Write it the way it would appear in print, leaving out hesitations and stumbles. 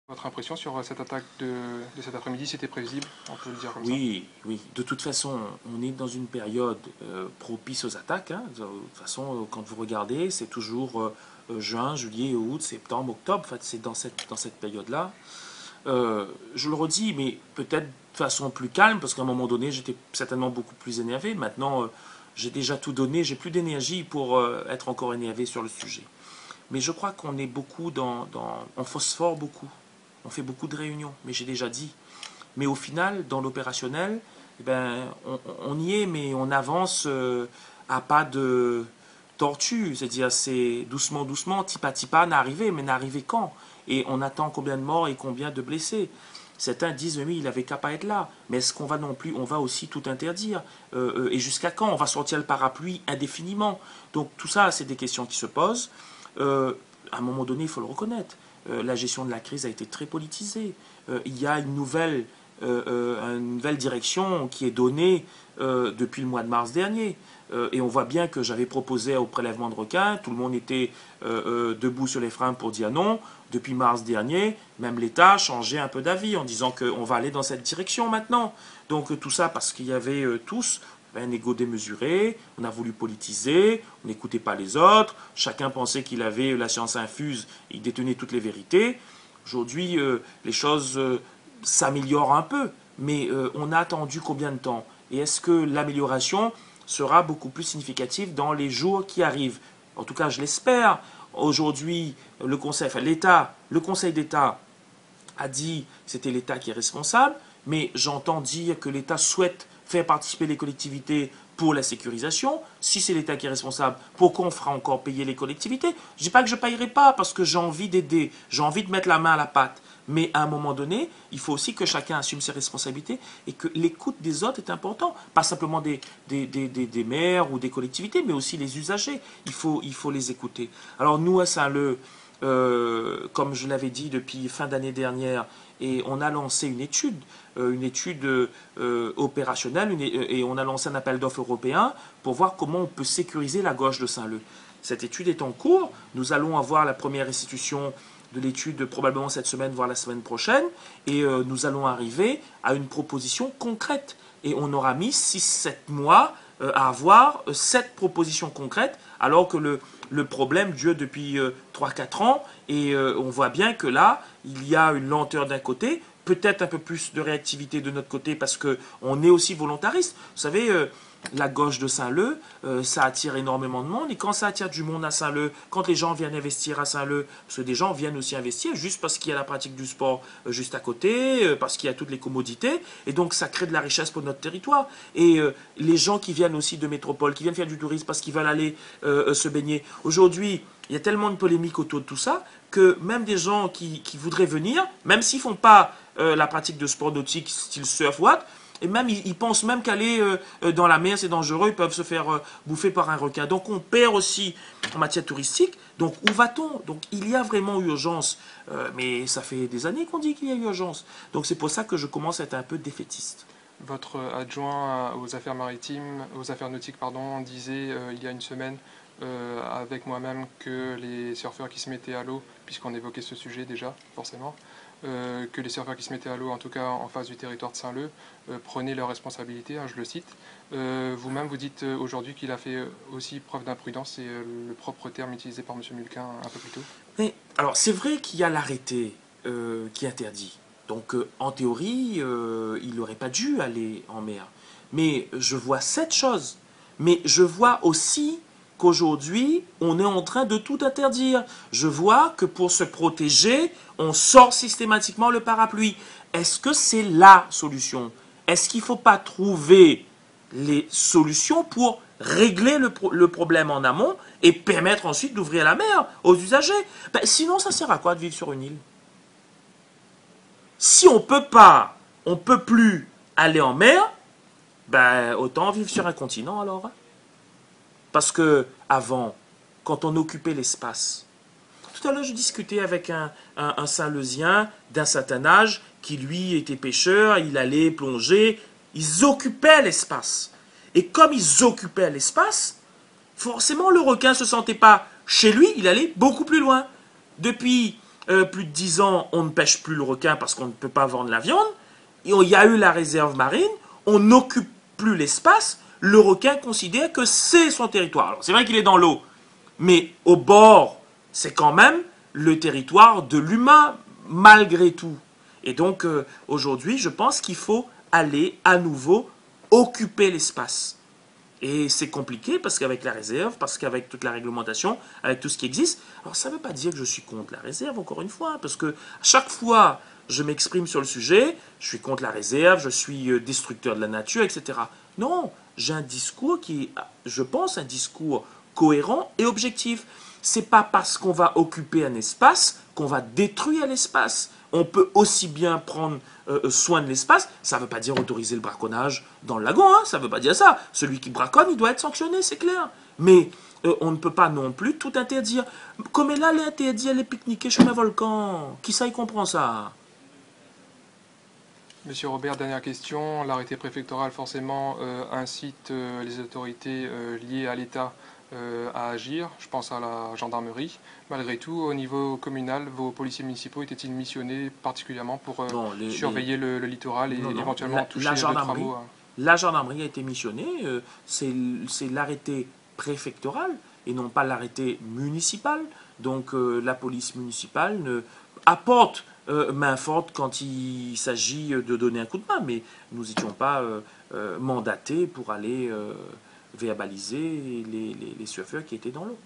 Votre impression sur cette attaque de cet après-midi, c'était prévisible, on peut le dire comme ça? Oui, oui. De toute façon, on est dans une période propice aux attaques, hein. De toute façon, quand vous regardez, c'est toujours juin, juillet, août, septembre, octobre. En fait, c'est dans cette période-là. Je le redis, mais peut-être de façon plus calme, parce qu'à un moment donné, j'étais certainement beaucoup plus énervé. Maintenant, j'ai déjà tout donné, j'ai plus d'énergie pour être encore énervé sur le sujet. Mais je crois qu'on est beaucoup on phosphore beaucoup. On fait beaucoup de réunions, mais j'ai déjà dit. Mais au final, dans l'opérationnel, eh ben, on y est, mais on avance à pas de tortue. C'est-à-dire, c'est doucement, doucement, petit pas, n'arriver, mais n'arriver quand? Et on attend combien de morts et combien de blessés? Certains disent, oui, il avait qu'à pas être là. Mais est-ce qu'on va non plus, on va aussi tout interdire? Et jusqu'à quand? On va sortir le parapluie indéfiniment. Donc tout ça, c'est des questions qui se posent. À un moment donné, il faut le reconnaître. La gestion de la crise a été très politisée. Il y a une nouvelle direction qui est donnée depuis le mois de mars dernier. Et on voit bien que j'avais proposé au prélèvement de requins, tout le monde était debout sur les freins pour dire non. Depuis mars dernier, même l'État a changé un peu d'avis en disant qu'on va aller dans cette direction maintenant. Donc tout ça parce qu'il y avait tous un ego démesuré, on a voulu politiser, on n'écoutait pas les autres, chacun pensait qu'il avait la science infuse, il détenait toutes les vérités. Aujourd'hui, les choses s'améliorent un peu, mais on a attendu combien de temps? Et est-ce que l'amélioration sera beaucoup plus significative dans les jours qui arrivent? En tout cas, je l'espère. Aujourd'hui, le Conseil d'État a dit que c'était l'État qui est responsable, mais j'entends dire que l'État souhaite faire participer les collectivités pour la sécurisation. Si c'est l'État qui est responsable, pourquoi on fera encore payer les collectivités? Je ne dis pas que je ne payerai pas parce que j'ai envie d'aider, j'ai envie de mettre la main à la pâte. Mais à un moment donné, il faut aussi que chacun assume ses responsabilités et que l'écoute des autres est important. Pas simplement des maires ou des collectivités, mais aussi les usagers. Il faut les écouter. Alors nous, à Saint-Leu, comme je l'avais dit depuis fin d'année dernière, et on a lancé une étude opérationnelle, et on a lancé un appel d'offres européen pour voir comment on peut sécuriser la gauche de Saint-Leu. Cette étude est en cours. Nous allons avoir la première restitution de l'étude probablement cette semaine, voire la semaine prochaine, et nous allons arriver à une proposition concrète. Et on aura mis 6-7 mois à avoir cette proposition concrète, alors que le problème dure depuis 3-4 ans, et on voit bien que là, il y a une lenteur d'un côté, peut-être un peu plus de réactivité de notre côté, parce qu'on est aussi volontariste. Vous savez, la gauche de Saint-Leu, ça attire énormément de monde. Et quand ça attire du monde à Saint-Leu, quand les gens viennent investir à Saint-Leu, parce que des gens viennent aussi investir juste parce qu'il y a la pratique du sport juste à côté, parce qu'il y a toutes les commodités, et donc ça crée de la richesse pour notre territoire. Et les gens qui viennent aussi de métropole, qui viennent faire du tourisme parce qu'ils veulent aller se baigner. Aujourd'hui, il y a tellement de polémiques autour de tout ça que même des gens qui voudraient venir, même s'ils ne font pas la pratique de sport nautique style surf ou autre, et même, ils pensent même qu'aller dans la mer, c'est dangereux, ils peuvent se faire bouffer par un requin. Donc on perd aussi en matière touristique. Donc où va-t-on? Donc il y a vraiment urgence. Mais ça fait des années qu'on dit qu'il y a urgence. Donc c'est pour ça que je commence à être un peu défaitiste. Votre adjoint aux affaires maritimes, aux affaires nautiques, pardon, disait il y a une semaine avec moi-même que les surfeurs qui se mettaient à l'eau, puisqu'on évoquait ce sujet déjà, forcément, que les surfeurs qui se mettaient à l'eau, en tout cas en face du territoire de Saint-Leu, prenaient leurs responsabilités, hein, je le cite. Vous-même, vous dites aujourd'hui qu'il a fait aussi preuve d'imprudence, c'est le propre terme utilisé par M. Mulquin un peu plus tôt. Mais alors c'est vrai qu'il y a l'arrêté qui interdit. Donc en théorie, il n'aurait pas dû aller en mer. Mais je vois cette chose. Mais je vois aussi qu'aujourd'hui, on est en train de tout interdire. Je vois que pour se protéger, on sort systématiquement le parapluie. Est-ce que c'est la solution? Est-ce qu'il ne faut pas trouver les solutions pour régler le problème en amont et permettre ensuite d'ouvrir la mer aux usagers? Ben, sinon, ça sert à quoi de vivre sur une île? Si on peut pas, on peut plus aller en mer, ben autant vivre sur un continent alors, hein. Parce que avant, quand on occupait l'espace, tout à l'heure je discutais avec un Saint-Leusien d'un certain âge qui lui était pêcheur, il allait plonger, ils occupaient l'espace. Et comme ils occupaient l'espace, forcément le requin ne se sentait pas chez lui, il allait beaucoup plus loin. Depuis plus de 10 ans, on ne pêche plus le requin parce qu'on ne peut pas vendre la viande. Il y a eu la réserve marine, on n'occupe plus l'espace, le requin considère que c'est son territoire. Alors c'est vrai qu'il est dans l'eau, mais au bord, c'est quand même le territoire de l'humain, malgré tout. Et donc aujourd'hui, je pense qu'il faut aller à nouveau occuper l'espace. Et c'est compliqué parce qu'avec la réserve, parce qu'avec toute la réglementation, avec tout ce qui existe, alors ça ne veut pas dire que je suis contre la réserve, encore une fois, parce que à chaque fois je m'exprime sur le sujet, je suis contre la réserve, je suis destructeur de la nature, etc. Non, j'ai un discours qui est, je pense, un discours cohérent et objectif. C'est pas parce qu'on va occuper un espace qu'on va détruire l'espace. On peut aussi bien prendre soin de l'espace. Ça ne veut pas dire autoriser le braconnage dans le lagon, hein, ça ne veut pas dire ça. Celui qui braconne, il doit être sanctionné, c'est clair. Mais on ne peut pas non plus tout interdire. Comme elle allait interdire les pique-niquer sur un volcan. Qui ça y comprend ça? Monsieur Robert, dernière question. L'arrêté préfectoral forcément incite les autorités liées à l'État à agir. Je pense à la gendarmerie. Malgré tout, au niveau communal, vos policiers municipaux étaient-ils missionnés particulièrement pour Non, surveiller le littoral et non, non. éventuellement toucher les travaux La gendarmerie a été missionnée. C'est l'arrêté préfectoral et non pas l'arrêté municipal. Donc la police municipale apporte main forte quand il s'agit de donner un coup de main, mais nous n'étions pas mandatés pour aller verbaliser les surfeurs qui étaient dans l'eau.